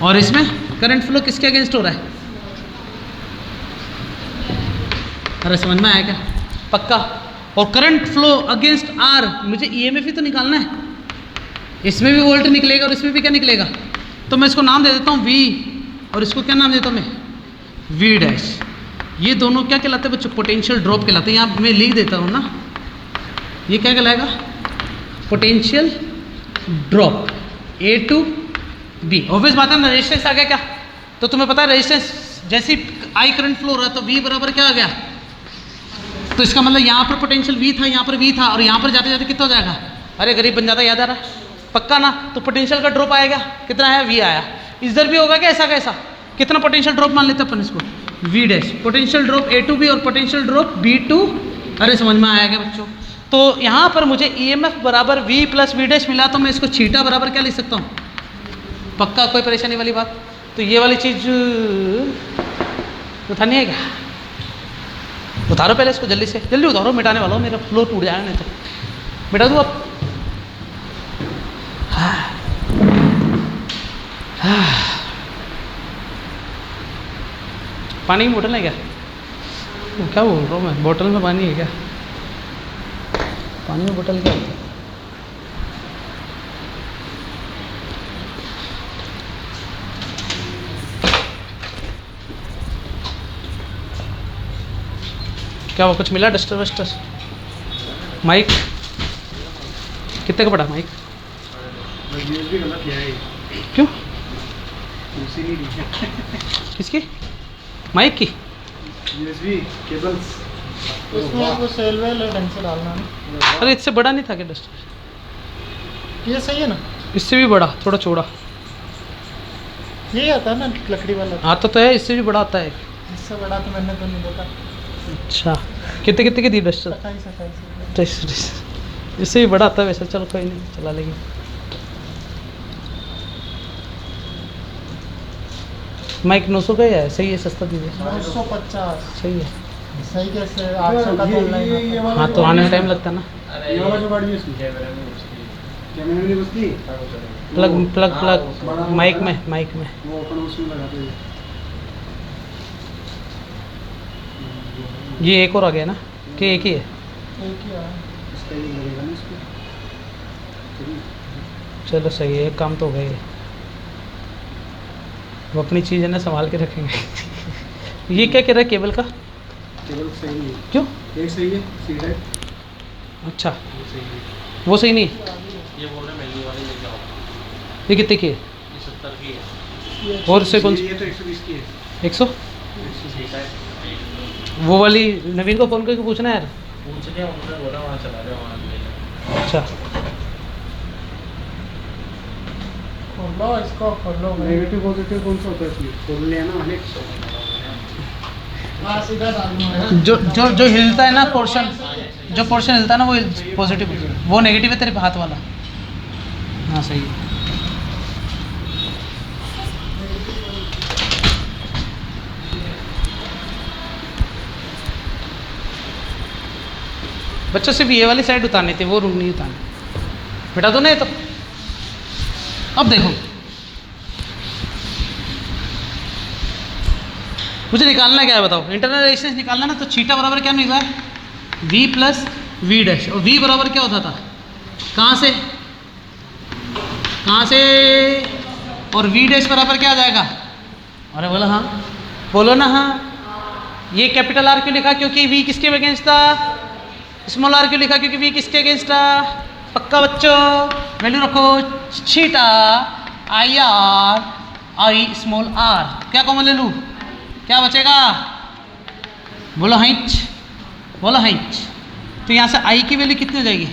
Speaker 1: और इसमें करंट फ्लो किसके अगेंस्ट हो रहा है? अरे समझ में आया क्या? पक्का? और करंट फ्लो अगेंस्ट आर, मुझे ईएमएफ ही तो निकालना है। इसमें भी वोल्ट निकलेगा और इसमें भी क्या निकलेगा? तो मैं इसको नाम दे देता हूँ वी, और इसको क्या नाम देता हूँ मैं? V dash. ये दोनों क्या कहलाते हैं बच्चों? पोटेंशियल ड्रॉप कहलाते हैं। यहाँ मैं लिख देता हूँ ना, ये क्या कहलाएगा? Potential drop A to B. Obvious बात है ना, रेजिस्टेंस आ गया क्या? तो तुम्हें पता है रेजिस्टेंस जैसे आई करंट फ्लो हो रहा है तो वी बराबर क्या आ गया? तो इसका मतलब यहाँ पर पोटेंशियल वी था, यहाँ पर वी था, और यहाँ पर जाते जाते कितना हो जाएगा? अरे गरीब बन जाता, याद आ रहा है? पक्का ना? तो पोटेंशियल का ड्रॉप आएगा, कितना है? वी आया। इधर भी होगा क्या ऐसा कैसा? कितना पोटेंशियल ड्रॉप मान लेते हैं अपन इसको? V dash. Potential drop A to B और पोटेंशियल ड्रॉप बी टू। अरे समझ में आया क्या बच्चों? तो यहाँ पर मुझे ईएमएफ बराबर वी प्लस वी डैश मिला, तो मैं इसको छीटा बराबर क्या लिख सकता हूँ? पक्का? कोई परेशानी वाली बात? तो ये वाली चीज़ उठानी है क्या? उतारो पहले इसको, जल्दी से जल्दी उतारो, मिटाने वाला हूँ, मेरा फ्लो टूट जाएगा नहीं तो। मिटा दूँ अब? पानी की बोतल है क्या? क्या बोल रहा हूँ मैं? बोतल में पानी है क्या? पानी में बोतल क्या होता है? क्या वो कुछ मिला? डस्टर वस्टर? माइक कितने का पड़ा माइक? क्यों? किसकी? माइक की?
Speaker 2: यूएसबी केबल्स
Speaker 3: इसमें वो सेल वेल है, ढंग से डालना है।
Speaker 1: अरे इससे बड़ा नहीं था क्या डस्टर?
Speaker 3: ये सही है ना?
Speaker 1: इससे भी बड़ा, थोड़ा चौड़ा।
Speaker 3: यही आता है ना लकड़ी वाला?
Speaker 1: आता तो है, इससे भी बड़ा आता है।
Speaker 3: इससे बड़ा तो मैंने तो नहीं देखा।
Speaker 1: अच्छा, कितने कितने की दी डस्टर?
Speaker 3: 28
Speaker 1: इससे भी बड़ा आता है वैसे। चलो कोई नहीं, चला लेंगे। माइक 900 का ही है, सही है, सस्ता दीजिए।
Speaker 3: 950
Speaker 1: सही है।
Speaker 3: सही कैसे? 800 का तो ऑनलाइन।
Speaker 1: हाँ तो आने में टाइम लगता है ना।
Speaker 2: ये वाला जो गाड़ी है इसमें कैमरे में नहीं बसती,
Speaker 1: प्लग प्लग प्लग माइक में
Speaker 2: वो अपन उसमें लगाते हैं।
Speaker 1: ये एक और आ गया ना कि एक ही है?
Speaker 3: एक ही है।
Speaker 2: इसका ये लगेगा ना इसको।
Speaker 1: चलो सही है, एक काम तो हो गया। वो अपनी चीज़ है ना, संभाल के रखेंगे। ये क्या कह रहा है केबल का?
Speaker 2: केबल सही नहीं है।
Speaker 1: क्यों?
Speaker 2: एक सही है, सी टाइप।
Speaker 1: अच्छा,
Speaker 2: वो सही है।
Speaker 1: वो सही नहीं है।
Speaker 4: ये बोल रहे मेन्यू वाली ले जाओ।
Speaker 1: ये कितने की है?
Speaker 4: ये 70 की है।
Speaker 1: और इससे कौन सी?
Speaker 2: ये तो 120 की है।
Speaker 1: 100?
Speaker 4: 120 है।
Speaker 1: वो वाली नवीन को फ़ोन करके पूछना है यार।
Speaker 4: पूछ लिया उन्होंने, बोला वहाँ चला जाओ, वहाँ ले जाओ।
Speaker 1: अच्छा,
Speaker 3: खोलो इसको, खोलो भाई।
Speaker 2: नेगेटिव पॉजिटिव कौन सा होता है इसमें? खोल लिया ना अनेक।
Speaker 3: हाँ सीधा डालना है।
Speaker 1: जो जो जो हिलता है ना पोर्शन, जो पोर्शन हिलता है ना वो पॉजिटिव, वो नेगेटिव है तेरे हाथ वाला। हाँ सही है। बच्चों सिर्फ ये वाली साइड उतारनी थी, वो रूम नहीं उतारनी। बेटा दो नहीं तो अब देखो मुझे निकालना क्या है बताओ, इंटरनल रेजिस्टेंस निकालना ना, तो थीटा बराबर क्या निकला है, v प्लस वी डैश। और v बराबर क्या होता था, कहाँ से और v डैश बराबर क्या आ जाएगा, अरे बोला हाँ, बोलो ना हाँ। ये कैपिटल R क्यों लिखा, क्योंकि v किसके अगेंस्ट था, स्मॉल r क्यों लिखा, क्योंकि v किसके अगेंस्ट था, पक्का बच्चों, वैल्यू रखो theta I R I small r, क्या कॉमन ले लूँ, क्या बचेगा, बोलो हाइच, बोलो हाइच। तो यहाँ से आई की वैल्यू कितनी हो जाएगी,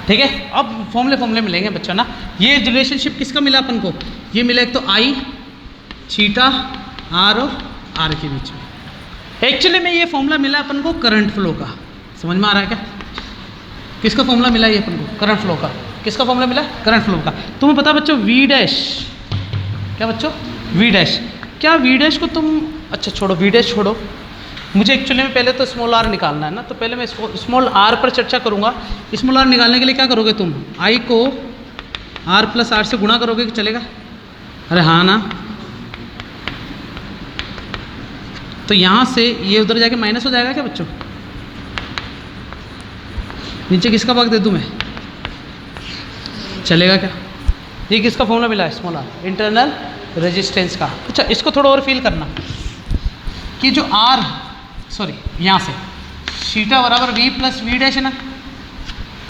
Speaker 1: ठीक है। अब फॉर्मूले मिलेंगे बच्चों ना। ये रिलेशनशिप किसका मिला अपन को, ये मिला एक तो आई थीटा आर और आर के बीच में। एक्चुअली में ये फॉर्मूला मिला अपन को करंट फ्लो का, समझ में आ रहा है क्या, किसका फॉर्मूला मिला ये अपन को, करंट फ्लो का। किसका फॉर्मूला मिला, करंट फ्लो का। तुम्हें पता बच्चों वी डैश, क्या बच्चों वी डैश, क्या वी डैश को तुम, अच्छा छोड़ो वी डैश छोड़ो, मुझे एक्चुअली में पहले तो स्मॉल आर निकालना है ना, तो पहले मैं स्मॉल आर पर चर्चा करूंगा। स्मॉल आर निकालने के लिए क्या करोगे तुम, आई को आर प्लस आर से गुणा करोगे कि चलेगा, अरे हाँ ना। तो यहाँ से ये उधर जाके माइनस हो जाएगा क्या बच्चों, नीचे किसका भाग दे दूँ मैं, चलेगा क्या। ये किसका फॉर्मूला मिला है, स्मॉल आर, इंटरनल रेजिस्टेंस का। अच्छा इसको थोड़ा और फील करना कि जो आर, सॉरी यहाँ से थीटा बराबर वी प्लस वी डैश है ना,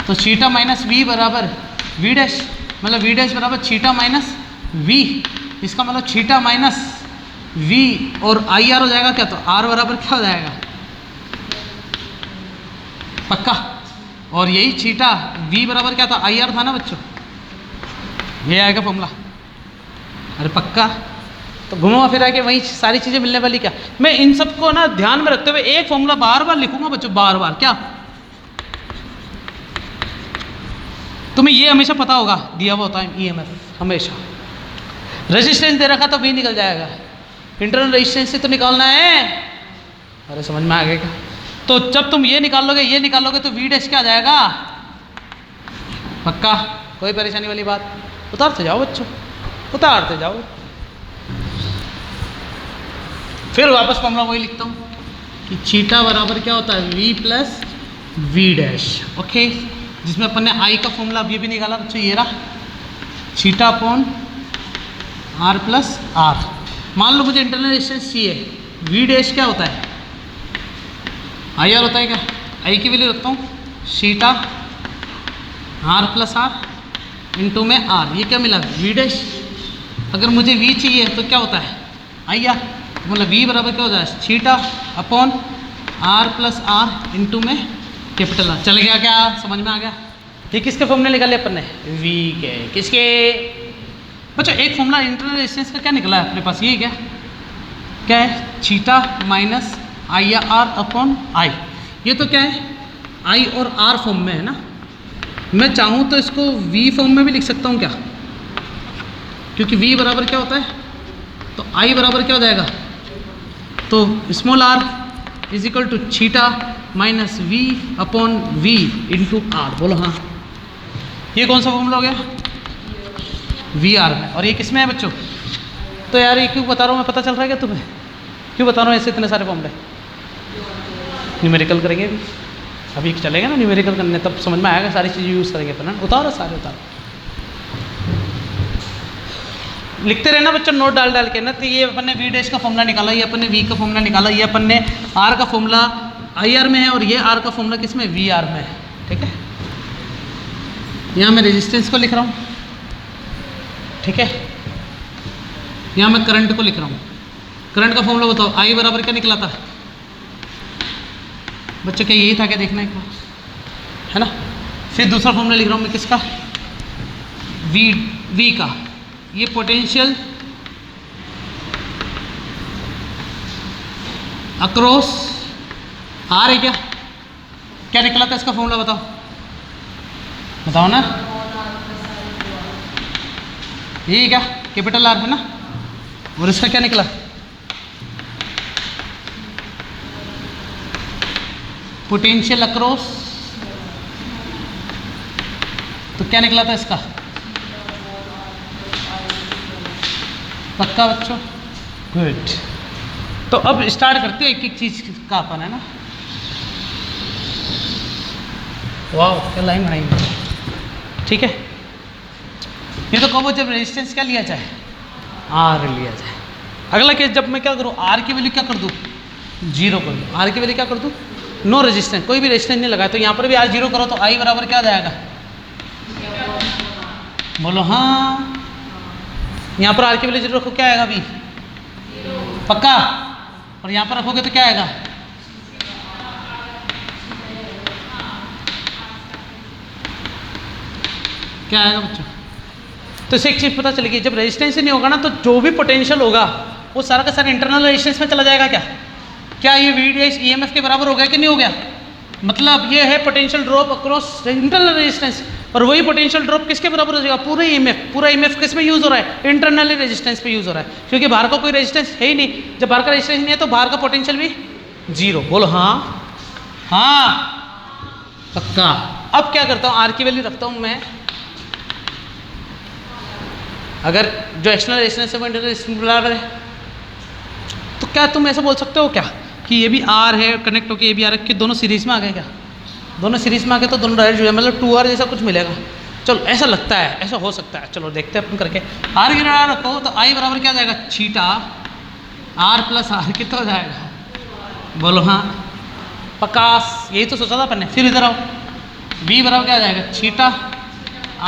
Speaker 1: तो थीटा माइनस वी बराबर वी डैश, मतलब वी डैश बराबर थीटा माइनस वी, इसका मतलब थीटा माइनस वी और आई आर हो जाएगा क्या, तो आर बराबर क्या हो जाएगा, पक्का। और यही थीटा वी बराबर क्या था, आई आर था ना बच्चों, ये आएगा फॉर्मूला, अरे पक्का। तो घुमा फिरा के वही सारी चीज़ें मिलने वाली क्या। मैं इन सबको ना ध्यान में रखते हुए एक फॉर्मूला बार बार लिखूंगा बच्चों, बार बार, क्या तुम्हें ये हमेशा पता होगा, दिया हुआ होता है ईएमएफ हमेशा। रेजिस्टेंस दे रखा तो भी निकल जाएगा, इंटरनल रेजिस्टेंस से तो निकालना है, अरे समझ में आ गया क्या। तो जब तुम ये निकालोगे तो वी डैश क्या आ जाएगा, पक्का, कोई परेशानी वाली बात। उतारते जाओ बच्चों, उतारते जाओ। फिर वापस फॉर्मूला वही लिखता हूँ कि थीटा बराबर क्या होता है, V plus V dash, okay. जिसमें अपन ने आई का फॉर्मूला अब ये भी निकाला बच्चों, ये रहा theta upon R plus R. मान लो मुझे इंटरनल रेजिस्टेंस चाहिए, वी डैश क्या होता है, आई आर होता है क्या, आई की वैल्यू रखता हूँ theta R plus R into में आर, ये क्या मिला वी डैश। अगर मुझे वी चाहिए तो क्या होता है, आई आर, मतलब वी बराबर क्या होता है, theta upon R plus R into में कैपिटल आर। चल गया क्या, समझ में आ गया। ये किसके फॉर्मूले निकाले अपन ने, वी के, किसके बच्चों। एक फॉर्मूला इंटरनल रेजिस्टेंस का क्या निकला है अपने पास, ये क्या है, theta minus I R upon I. ये तो क्या है, आई और आर फॉर्म में है ना। मैं चाहूँ तो इसको वी फॉर्म में भी लिख सकता हूँ क्या, क्योंकि वी बराबर क्या होता है, तो आई बराबर क्या हो जाएगा, तो small R is equal to theta minus V upon V into R. बोलो हाँ, ये कौन सा फॉर्मूला हो गया, वी आर में। और ये किस में है बच्चों, तो यार ये क्यों बता रहा हूँ मैं, पता चल रहा है क्या तुम्हें, क्यों बता रहा हूँ ऐसे इतने सारे फॉर्मूले। न्यूमेरिकल करेंगे अभी चलेगा ना, न्यूमेरिकल करने तब समझ में आएगा, सारी चीज़ें यूज़ करेंगे अपन। उतारो सारे उतारो, लिखते रहना बच्चों नोट डाल डाल के ना। तो ये अपन ने वी डैश का फॉर्मूला निकाला, ये अपन ने वी का फॉर्मूला निकाला, ये अपन ने आर का फॉर्मूला आई आर में है, और ये आर का फॉर्मूला किस में, वी आर में है, ठीक है। यहाँ मैं रेजिस्टेंस को लिख रहा हूँ, ठीक है। यहाँ मैं करंट को लिख रहा हूँ। करंट का फॉर्मूला बताओ, आई बराबर क्या निकला था बच्चों, क्या यही था क्या, देखना एक बार, है ना। फिर दूसरा फॉर्मूला लिख रहा हूँ मैं किसका, वी का। ये पोटेंशियल अक्रॉस आर है क्या? क्या निकला था इसका फॉर्मूला बताओ, बताओ ना। ये क्या कैपिटल आर है ना, और इसका क्या निकला? पोटेंशियल अक्रॉस, तो क्या निकला था इसका? पक्का बच्चों, गुड। तो अब स्टार्ट करते हैं एक एक चीज का अपन, है ना। वाह क्या लाइन बनाएंगे, ठीक है। ये तो कहो जब रेजिस्टेंस क्या लिया जाए, आर लिया जाए। अगला केस जब मैं क्या करूँ, आर की वैल्यू क्या कर दूँ, 0 कर दूँ। आर की वैल्यू क्या कर दूँ, नो रेजिस्टेंस, कोई भी रेजिस्टेंस नहीं लगाया, तो यहाँ पर भी आर 0 करो तो आई बराबर क्या जाएगा, बोलो हाँ। यहाँ पर आर की वैल्यू 0 रखो, क्या आएगा अभी, पक्का। और यहाँ पर रखोगे तो क्या आएगा, क्या आएगा बच्चों। तो इससे एक चीज़ पता चलेगी, जब रेजिस्टेंस ही नहीं होगा ना तो जो भी पोटेंशियल होगा वो सारा का सारा इंटरनल रेजिस्टेंस में चला जाएगा। क्या ये वीडीएस ईएमएफ के बराबर हो गया कि नहीं हो गया? मतलब ये है potential drop across internal resistance, और वही पोटेंशियल ड्रॉप किसके बराबर हो जाएगा, पूरा ईएमएफ किस में यूज़ हो रहा है, इंटरनली रेजिस्टेंस पे यूज़ हो रहा है, क्योंकि बाहर का कोई रेजिस्टेंस है ही नहीं। जब बाहर का रेजिस्टेंस नहीं है तो बाहर का पोटेंशियल भी 0। बोलो हाँ, हाँ पक्का। अब क्या करता हूँ, आर की वैल्यू रखता हूँ मैं, अगर जो एक्सटर्नल रेजिस्टेंस है वो इंटरनल रेजिस्टेंस बुला रहे हैं, तो क्या तुम ऐसा बोल सकते हो क्या कि ये भी आर है कनेक्ट होके, ये भी आर है, कि दोनों सीरीज में आ गए क्या? दोनों सीरीज में आ गए तो दोनों डायरेक्ट जुड़े, मतलब 2R जैसा कुछ मिलेगा। चलो ऐसा लगता है, ऐसा हो सकता है, चलो देखते हैं अपन करके। आर की जगह रखो तो आई बराबर क्या जाएगा, छीटा आर प्लस आर कितना हो जाएगा, बोलो हाँ पकास। यही तो सोचा था अपन ने। फिर इधर आओ, बी बराबर क्या जाएगा, छीटा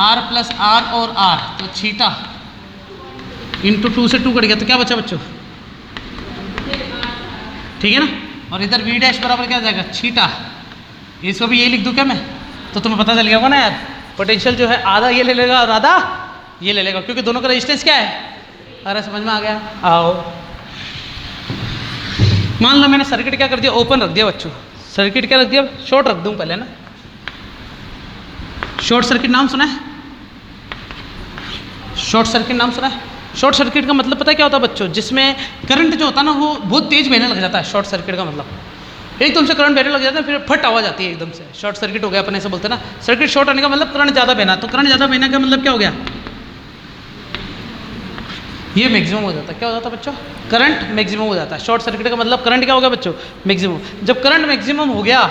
Speaker 1: आर प्लस आर और आर, तो छीटा इंटू 2 से 2 कट गया तो क्या बचा बच्चों, ठीक है ना। और इधर वी डैश बराबर क्या जाएगा, छीटा, इसको भी यही लिख दूँ क्या मैं, तो तुम्हें पता चल गया होगा ना यार, पोटेंशियल जो है आधा ये ले लेगा और आधा ये ले लेगा, क्योंकि दोनों का रेजिस्टेंस क्या है। अरे समझ में आ गया। आओ मान लो मैंने सर्किट क्या कर दिया, ओपन रख दिया बच्चों। सर्किट क्या रख दिया, शॉर्ट रख दूँ पहले ना। शॉर्ट सर्किट नाम सुना है, शॉर्ट सर्किट नाम सुना है। शॉर्ट सर्किट का मतलब पता है क्या होता है बच्चों, जिसमें करंट जो होता है ना वो बहुत तेज बहने लग जाता है। शॉर्ट सर्किट का मतलब एकदम से करंट बहने लग जाता है, फिर फट आवाज आती है एकदम से, शॉर्ट सर्किट हो गया। अपन ऐसे बोलते हैं ना, सर्किट शॉर्ट होने का मतलब करंट ज़्यादा बहना। तो करंट ज़्यादा बहने का मतलब क्या हो गया, ये मैक्सिमम हो जाता है। क्या हो जाता है बच्चों, करंट मैक्सिमम हो जाता है। शॉर्ट सर्किट का मतलब करंट क्या हो गया बच्चों, मैक्सिमम। जब करंट मैक्सिमम हो गया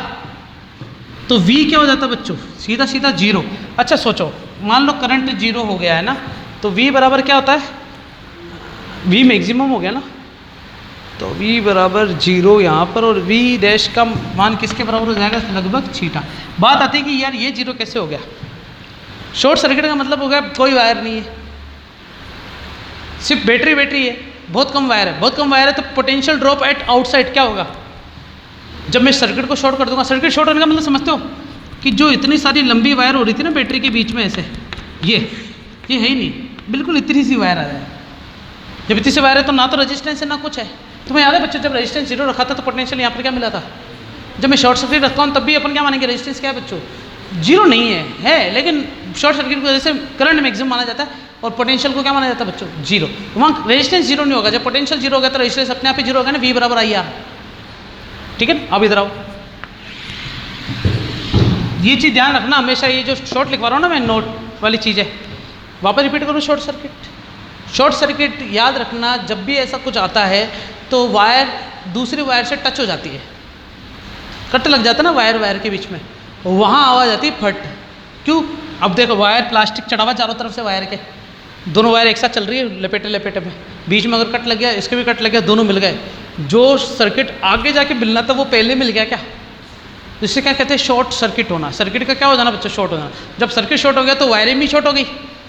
Speaker 1: तो V क्या हो जाता है बच्चों, सीधा सीधा 0। अच्छा सोचो, मान लो करंट 0 हो गया है ना, तो V बराबर क्या होता है, V मैक्सिमम हो गया ना, तो V बराबर 0 यहाँ पर, और V डैश का मान किसके बराबर हो जाएगा, लगभग छीटा। बात आती है कि यार ये 0 कैसे हो गया। शॉर्ट सर्किट का मतलब हो गया कोई वायर नहीं है, सिर्फ बैटरी है, बहुत कम वायर है, बहुत कम वायर है, तो पोटेंशियल ड्रॉप एट आउटसाइड क्या होगा। जब मैं सर्किट को शॉर्ट कर दूंगा, सर्किट शॉर्ट होने का मतलब समझते हो कि जो इतनी सारी लंबी वायर हो रही थी ना बैटरी के बीच में ऐसे, ये है ही नहीं, बिल्कुल इतनी सी वायर आ जाए। जब इतनी सी वायर है तो ना तो रेजिस्टेंस है ना कुछ है। तुम्हें याद है बच्चों, जब रेजिस्टेंस 0 रखा था तो पोटेंशियल यहाँ पर क्या मिला था। जब मैं शॉर्ट सर्किट रखता हूँ तब भी अपन क्या मानेंगे, रेजिस्टेंस क्या है बच्चों, 0 नहीं है, लेकिन शॉर्ट सर्किट की वजह से करंट मैक्सिमम माना जाता है, और पोटेंशियल को क्या माना जाता है बच्चों, 0। वहाँ रेजिस्टेंस 0 नहीं होगा। जब पोटेंशियल 0 हो गया तो रेजिस्टेंस अपने आप ही 0 होगा ना, V बराबर आई आर। ठीक है, अब इधर आओ, ये चीज़ ध्यान रखना हमेशा। ये जो शॉर्ट लिखवा रहा हूँ ना मैं, नोट वाली चीज़ है, वापस रिपीट करूँ। शॉर्ट सर्किट याद रखना, जब भी ऐसा कुछ आता है तो वायर दूसरी वायर से टच हो जाती है, कट लग जाता है ना वायर के बीच में, वहाँ आवाज़ आती है फट। क्यों, अब देखो वायर प्लास्टिक चढ़ा हुआ चारों तरफ से, वायर के दोनों वायर एक साथ चल रही है लपेटे में, बीच में अगर कट लग गया, इसके भी कट लग गया, दोनों मिल गए। जो सर्किट आगे जाके मिलना था वो पहले मिल गया क्या, जिससे क्या कहते हैं शॉर्ट सर्किट होना। सर्किट का क्या हो जाना बच्चों, शॉर्ट हो जाना। जब सर्किट शॉर्ट हो गया तो वायरिंग भी शॉर्ट हो गई।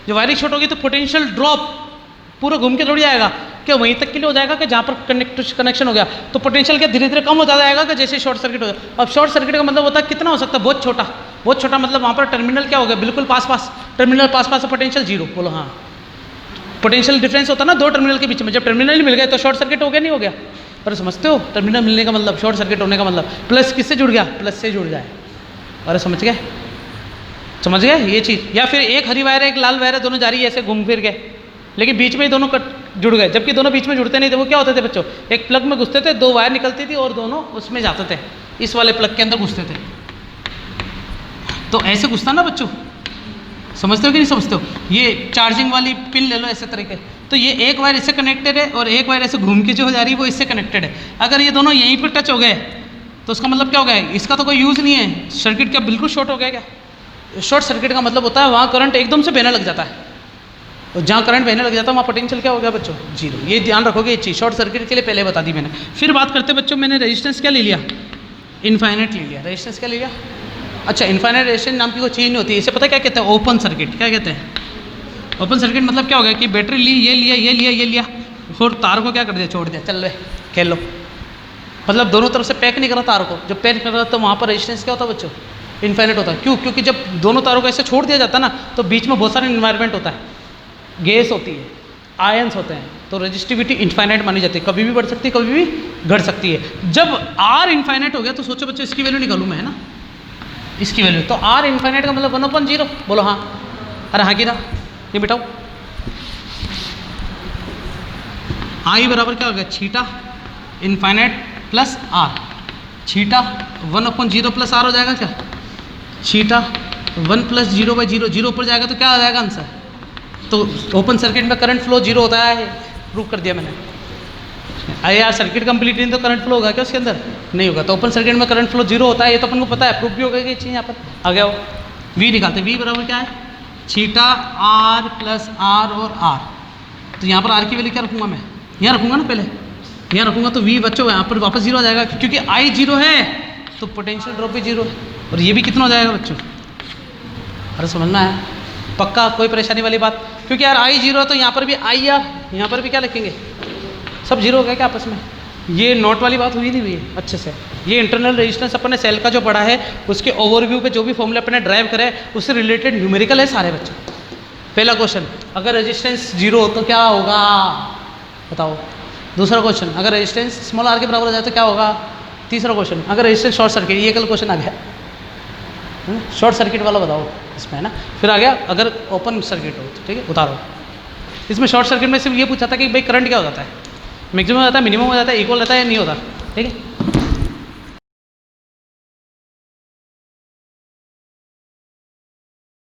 Speaker 1: जब वायरिंग शॉर्ट होगी तो पोटेंशियल ड्रॉप पूरा घूम के थोड़ी आएगा, क्या वहीं तक के लिए हो जाएगा कि जहाँ पर कनेक्शन हो गया, तो पोटेंशियल क्या धीरे धीरे कम होता जाएगा कि जैसे शॉर्ट सर्किट हो जाए। अब शॉर्ट सर्किट का मतलब होता है कितना हो सकता है, बहुत छोटा, मतलब वहाँ पर टर्मिनल क्या हो गया, बिल्कुल पास, टर्मिनल पास से पोटेंशियल 0। बोलो हाँ, पोटेंशियल डिफरेंस होता है ना दो टर्मिनल के बीच में, जब टर्मिनल मिल गए तो शॉर्ट सर्किट हो गया नहीं हो गया। पर समझते हो टर्मिनल मिलने का मतलब, शॉर्ट सर्किट होने का मतलब प्लस किससे जुड़ गया, प्लस से जुड़ जाए। अरे समझ गए, समझ गए ये चीज़। या फिर एक हरी वायर है एक लाल वायर है, दोनों जा रही है ऐसे घूम फिर के, लेकिन बीच में ही दोनों जुड़ गए, जबकि दोनों बीच में जुड़ते नहीं थे। वो क्या होते थे बच्चों, एक प्लग में घुसते थे, 2 वायर निकलती थी और दोनों उसमें जाते थे, इस वाले प्लग के अंदर घुसते थे। तो ऐसे घुसता ना बच्चों, समझते हो कि नहीं समझते हो। ये चार्जिंग वाली पिन ले लो ऐसे तरीके, तो ये एक वायर इससे कनेक्टेड है और एक वायर ऐसे घूम के जो हो जा रही है वो इससे कनेक्टेड है। अगर ये दोनों यहीं पर टच हो गए तो उसका मतलब क्या हो गया, इसका तो कोई यूज़ नहीं है, सर्किट क्या बिल्कुल शॉर्ट हो गया क्या। शॉर्ट सर्किट का मतलब होता है वहाँ करंट एकदम से बहने लग जाता है, और जहाँ करंट बहने लग जाता है वहाँ पोटेंशियल क्या हो गया बच्चों, 0। ये ध्यान रखोगे, ये चीज़ शॉर्ट सर्किट के लिए पहले बता दी मैंने। फिर बात करते बच्चों, मैंने रेजिस्टेंस क्या ले लिया, इनफाइनाइट ले लिया। रेजिस्टेंस क्या ले लिया, अच्छा इनफाइनाइट रेजिस्टेंस नाम की कोई चीज़ नहीं होती है, इसे पता क्या कहते हैं, ओपन सर्किट। क्या कहते हैं ओपन सर्किट, मतलब क्या हो गया कि बैटरी ली, ये लिया ये लिया ये लिया और तार को क्या कर दिया, छोड़ दिया, चल लो खेल लो। मतलब दोनों तरफ से पैक नहीं करा तार को, जब पैक कर रहा तो वहाँ पर रेजिस्टेंस क्या होता है बच्चों, इनफाइनाइट होता है। क्यों, क्योंकि जब दोनों तारों को ऐसे छोड़ दिया जाता है ना तो बीच में बहुत सारा इन्वायरमेंट होता है, गैस होती है, आयंस होते हैं, तो रेजिस्टिविटी इनफाइनाइट मानी जाती है, कभी भी बढ़ सकती है कभी भी घट सकती है। जब आर इनफाइनाइट हो गया तो सोचो बच्चों इसकी वैल्यू निकालूँ मैं, है ना, इसकी वैल्यू, तो आर इनफाइनाइट का मतलब 1/0, बोलो हाँ, अरे हाँ की ना, ये बिठाओ। आई बराबर क्या हो गया, छीटा इनफाइनाइट प्लस आर, छीटा 1/0 प्लस आर हो जाएगा क्या, छीटा 1 + 0/0, 0 ऊपर जाएगा तो क्या आ जाएगा आंसर। तो ओपन सर्किट में करंट फ्लो 0 होता है, प्रूव कर दिया मैंने। अरे यार सर्किट कंप्लीट नहीं तो करंट फ्लो होगा क्या उसके अंदर, नहीं होगा। तो ओपन सर्किट में करंट फ्लो 0 होता है, ये तो अपन को पता है, प्रूफ भी होगा ये चीज़। यहाँ पर आ गया हो, वी निकालते, वी बराबर क्या है, छीटा आर प्लस आर और आर। तो यहाँ पर आर की वैल्यू क्या रखूँगा मैं, यहाँ रखूँगा ना, पहले यहाँ रखूँगा तो वी बच्चों यहाँ पर वापस 0 आ जाएगा, क्योंकि आई 0 है तो पोटेंशियल ड्रॉप भी 0 है, और ये भी कितना हो जाएगा बच्चों, अरे समझना है पक्का, कोई परेशानी वाली बात। क्योंकि यार आई 0 है तो यहाँ पर भी आई, या यहाँ पर भी क्या लिखेंगे, सब 0 हो गया क्या आपस में। ये नोट वाली बात हुई नहीं हुई है अच्छे से। ये इंटरनल रेजिस्टेंस अपने सेल का जो पढ़ा है उसके ओवरव्यू पे जो भी फॉर्मूला अपने ड्राइव करे उससे रिलेटेड न्यूमेरिकल है सारे बच्चों। पहला क्वेश्चन, अगर रेजिस्टेंस 0 हो तो क्या होगा बताओ। दूसरा क्वेश्चन, अगर रेजिस्टेंस स्मॉल आर के बराबर हो जाए तो क्या होगा। तीसरा क्वेश्चन, अगर रेजिस्टेंस शॉर्ट सर्किट, ये कल क्वेश्चन आ गया शॉर्ट सर्किट वाला बताओ इसमें, है ना। फिर आ गया अगर ओपन सर्किट हो, ठीक है उतारो। इसमें शॉर्ट सर्किट में सिर्फ ये पूछा था कि भाई करंट क्या हो जाता है, मैक्सिमम हो जाता है, मिनिमम हो जाता है, इक्वल रहता है या नहीं होता, ठीक है।